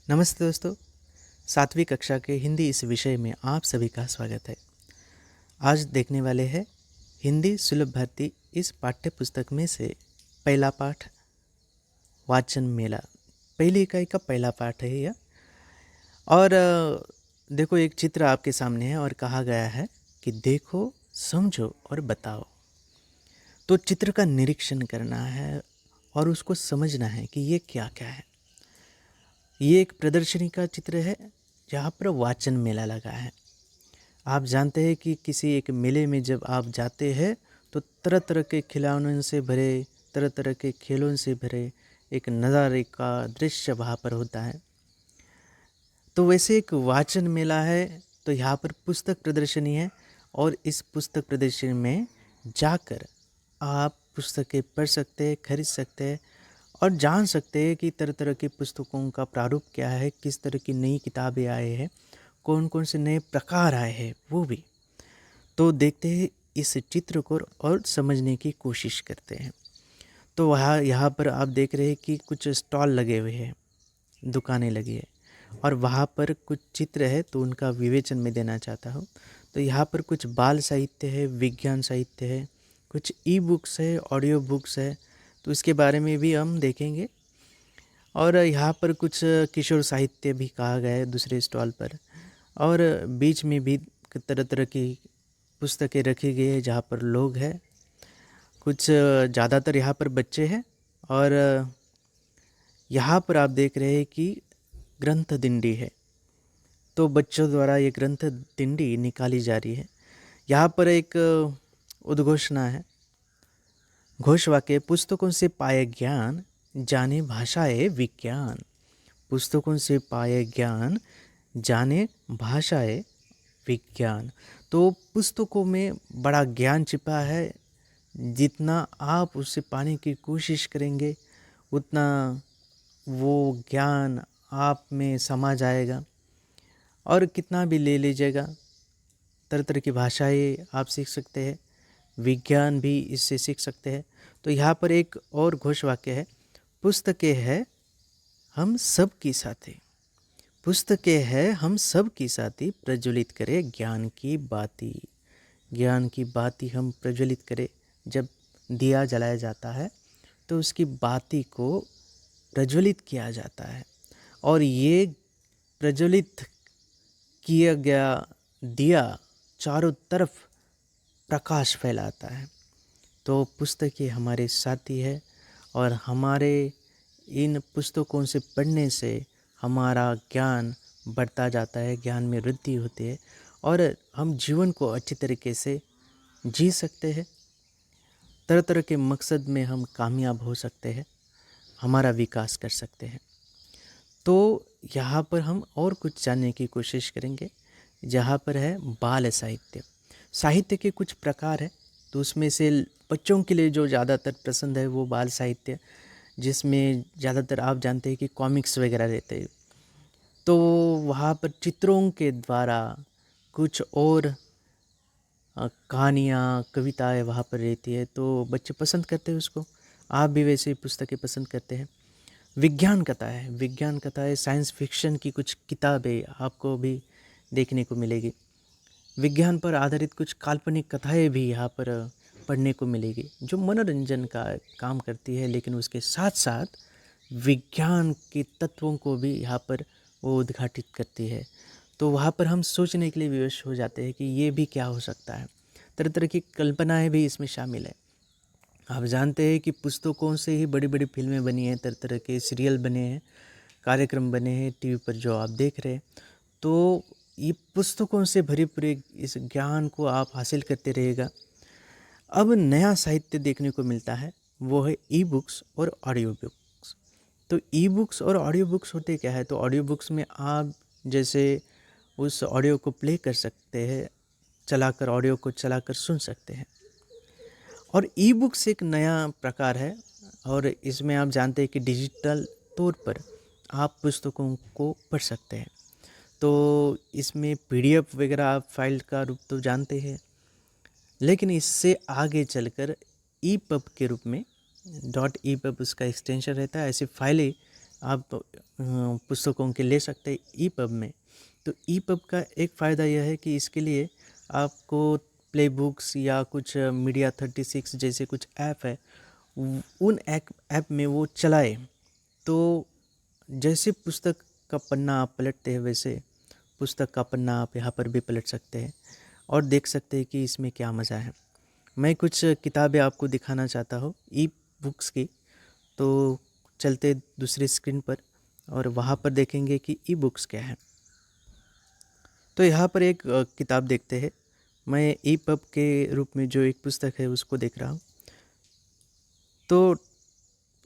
नमस्ते दोस्तों। 7वीं कक्षा के हिंदी इस विषय में आप सभी का स्वागत है। आज देखने वाले हैं हिंदी सुलभ भारती इस पाठ्य पुस्तक में से पहला पाठ वाचन मेला। पहली इकाई का पहला पाठ है यह। और देखो, एक चित्र आपके सामने है और कहा गया है कि देखो, समझो और बताओ। तो चित्र का निरीक्षण करना है और उसको समझना है कि ये क्या क्या है। ये एक प्रदर्शनी का चित्र है जहाँ पर वाचन मेला लगा है। आप जानते हैं कि किसी एक मेले में जब आप जाते हैं तो तरह तरह के खिलौनों से भरे, तरह तरह के खेलों से भरे एक नज़ारे का दृश्य वहाँ पर होता है। तो वैसे एक वाचन मेला है, तो यहाँ पर पुस्तक प्रदर्शनी है और इस पुस्तक प्रदर्शनी में जाकर आप पुस्तकें पढ़ सकते हैं, खरीद सकते हैं और जान सकते हैं कि तरह तरह की पुस्तकों का प्रारूप क्या है, किस तरह की नई किताबें आए हैं, कौन कौन से नए प्रकार आए हैं वो भी। तो देखते हैं इस चित्र को और समझने की कोशिश करते हैं। तो यहाँ पर आप देख रहे हैं कि कुछ स्टॉल लगे हुए हैं, दुकानें लगी है और वहाँ पर कुछ चित्र है, तो उनका विवेचन मैं देना चाहता हूँ। तो यहाँ पर कुछ बाल साहित्य है, विज्ञान साहित्य है, कुछ ई बुक्स है, ऑडियो बुक्स है, तो इसके बारे में भी हम देखेंगे। और यहाँ पर कुछ किशोर साहित्य भी कहा गया है दूसरे स्टॉल पर। और बीच में भी तरह तरह की पुस्तकें रखी गई है जहाँ पर लोग हैं। कुछ ज़्यादातर यहाँ पर बच्चे हैं और यहाँ पर आप देख रहे हैं कि ग्रंथ दिंडी है, तो बच्चों द्वारा ये ग्रंथ दिंडी निकाली जा रही है। यहाँ पर एक उद्घोषणा है, घोष वाक्य, पुस्तकों से पाए ज्ञान, जाने भाषाए विज्ञान। पुस्तकों से पाए ज्ञान, जाने भाषाए विज्ञान। तो पुस्तकों में बड़ा ज्ञान छिपा है, जितना आप उससे पाने की कोशिश करेंगे उतना वो ज्ञान आप में समा जाएगा। और कितना भी ले लीजिएगा, तरह तरह की भाषाएं आप सीख सकते हैं, विज्ञान भी इससे सीख सकते हैं। तो यहाँ पर एक और घोष वाक्य है, पुस्तकें है हम सब की साथी। पुस्तकें है हम सब की साथी, प्रज्वलित करे ज्ञान की बाती। ज्ञान की बाती हम प्रज्वलित करें। जब दिया जलाया जाता है तो उसकी बाती को प्रज्वलित किया जाता है और ये प्रज्वलित किया गया दिया चारों तरफ प्रकाश फैलाता है। तो पुस्तकें हमारे साथी है और हमारे इन पुस्तकों से पढ़ने से हमारा ज्ञान बढ़ता जाता है, ज्ञान में वृद्धि होती है और हम जीवन को अच्छी तरीके से जी सकते हैं। तरह तरह के मकसद में हम कामयाब हो सकते हैं, हमारा विकास कर सकते हैं। तो यहाँ पर हम और कुछ जानने की कोशिश करेंगे। जहाँ पर है बाल साहित्य। साहित्य के कुछ प्रकार है, तो उसमें से बच्चों के लिए जो ज़्यादातर पसंद है वो बाल साहित्य, जिसमें ज़्यादातर आप जानते हैं कि कॉमिक्स वगैरह रहते हैं। तो वहाँ पर चित्रों के द्वारा कुछ और कहानियाँ, कविताएं वहाँ पर रहती है, तो बच्चे पसंद करते हैं उसको। आप भी वैसे पुस्तकें पसंद करते हैं। विज्ञान कथा है, विज्ञान कथा है, साइंस फिक्शन की कुछ किताबें आपको भी देखने को मिलेगी। विज्ञान पर आधारित कुछ काल्पनिक कथाएं भी यहाँ पर पढ़ने को मिलेगी, जो मनोरंजन का काम करती है, लेकिन उसके साथ साथ विज्ञान के तत्वों को भी यहाँ पर वो उद्घाटित करती है। तो वहाँ पर हम सोचने के लिए विवश हो जाते हैं कि ये भी क्या हो सकता है। तरह तरह की कल्पनाएं भी इसमें शामिल है। आप जानते हैं कि पुस्तकों से ही बड़ी बड़ी फिल्में बनी हैं, तरह तरह के सीरियल बने हैं, कार्यक्रम बने हैं टीवी पर जो आप देख रहे हैं। तो ये पुस्तकों से भरी पूरे इस ज्ञान को आप हासिल करते रहेगा। अब नया साहित्य देखने को मिलता है, वो है ई बुक्स और ऑडियो बुक्स। तो ई बुक्स और ऑडियो बुक्स होते क्या है, तो ऑडियो बुक्स में आप जैसे उस ऑडियो को प्ले कर सकते हैं, चलाकर ऑडियो को चलाकर सुन सकते हैं। और ई बुक्स एक नया प्रकार है और इसमें आप जानते हैं कि डिजिटल तौर पर आप पुस्तकों को पढ़ सकते हैं। तो इसमें पीडीएफ वगैरह आप फाइल का रूप तो जानते हैं, लेकिन इससे आगे चलकर ईपब के रूप में .epub उसका एक्सटेंशन रहता है, ऐसी फाइलें आप पुस्तकों के ले सकते हैं ई पब में। तो ई पब का एक फ़ायदा यह है कि इसके लिए आपको प्ले बुक्स या कुछ मीडिया 36 जैसे कुछ ऐप है, उन ऐप में वो चलाए तो जैसे पुस्तक का पन्ना आप पलटते हैं वैसे पुस्तक का पन्ना आप यहाँ पर भी पलट सकते हैं और देख सकते हैं कि इसमें क्या मज़ा है। मैं कुछ किताबें आपको दिखाना चाहता हूँ ई बुक्स की, तो चलते दूसरी स्क्रीन पर और वहाँ पर देखेंगे कि ई बुक्स क्या है। तो यहाँ पर एक किताब देखते हैं। मैं ई पब के रूप में जो एक पुस्तक है उसको देख रहा हूँ। तो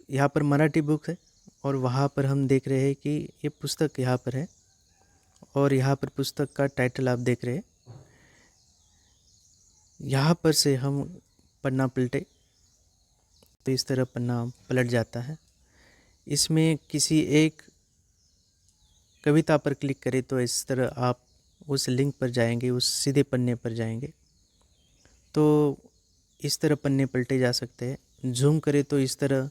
यहाँ पर मराठी बुक है और वहाँ पर हम देख रहे हैं कि ये पुस्तक यहाँ पर है और यहाँ पर पुस्तक का टाइटल आप देख रहे हैं। यहाँ पर से हम पन्ना पलटे तो इस तरह पन्ना पलट जाता है। इसमें किसी एक कविता पर क्लिक करें तो इस तरह आप उस लिंक पर जाएंगे, उस सीधे पन्ने पर जाएंगे तो इस तरह पन्ने पलटे जा सकते हैं। जूम करें तो इस तरह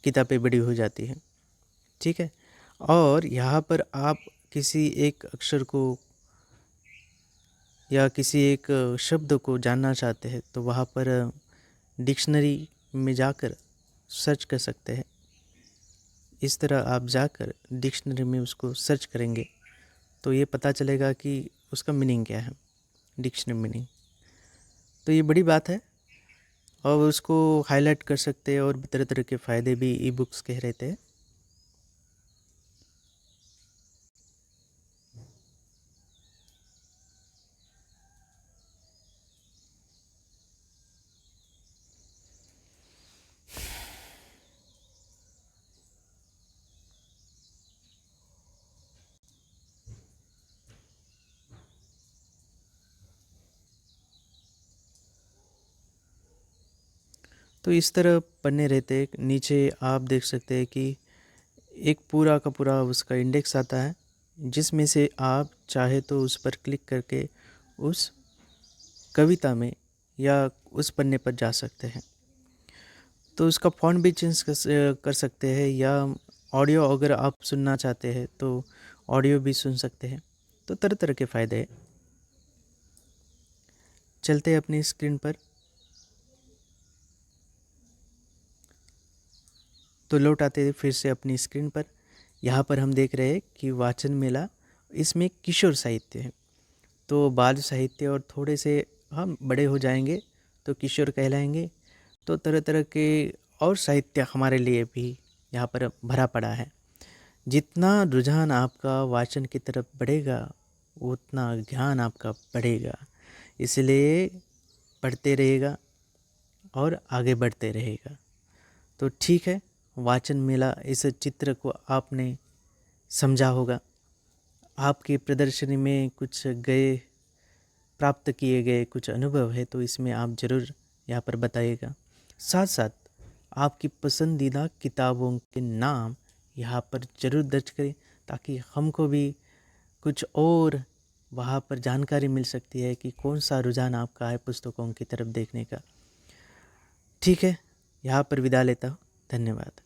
किताबें बड़ी हो जाती हैं, ठीक है। और यहाँ पर आप किसी एक अक्षर को या किसी एक शब्द को जानना चाहते हैं तो वहाँ पर डिक्शनरी में जाकर सर्च कर सकते हैं। इस तरह आप जाकर डिक्शनरी में उसको सर्च करेंगे तो ये पता चलेगा कि उसका मीनिंग क्या है, डिक्शनरी मीनिंग। तो ये बड़ी बात है और उसको हाईलाइट कर सकते हैं और तरह तरह के फ़ायदे भी ई बुक्स के रहते हैं। तो इस तरह पन्ने रहते हैं। नीचे आप देख सकते हैं कि एक पूरा का पूरा उसका इंडेक्स आता है जिसमें से आप चाहे तो उस पर क्लिक करके उस कविता में या उस पन्ने पर जा सकते हैं। तो उसका फ़ॉन्ट भी चेंज कर सकते हैं या ऑडियो अगर आप सुनना चाहते हैं तो ऑडियो भी सुन सकते हैं। तो तरह तरह के फ़ायदे हैं। चलते हैं अपनी स्क्रीन पर। तो लौट आते हैं फिर से अपनी स्क्रीन पर। यहाँ पर हम देख रहे हैं कि वाचन मेला, इसमें किशोर साहित्य है। तो बाल साहित्य और थोड़े से हम बड़े हो जाएंगे तो किशोर कहलाएंगे। तो तरह तरह के और साहित्य हमारे लिए भी यहाँ पर भरा पड़ा है। जितना रुझान आपका वाचन की तरफ बढ़ेगा उतना ज्ञान आपका बढ़ेगा, इसलिए पढ़ते रहेगा और आगे बढ़ते रहेगा। तो ठीक है, वाचन मेला इस चित्र को आपने समझा होगा। आपकी प्रदर्शनी में कुछ गए प्राप्त किए गए कुछ अनुभव है तो इसमें आप ज़रूर यहाँ पर बताइएगा। साथ साथ आपकी पसंदीदा किताबों के नाम यहाँ पर ज़रूर दर्ज करें ताकि हमको भी कुछ और वहाँ पर जानकारी मिल सकती है कि कौन सा रुझान आपका है पुस्तकों की तरफ देखने का। ठीक है, यहाँ पर विदा लेता हूँ। धन्यवाद।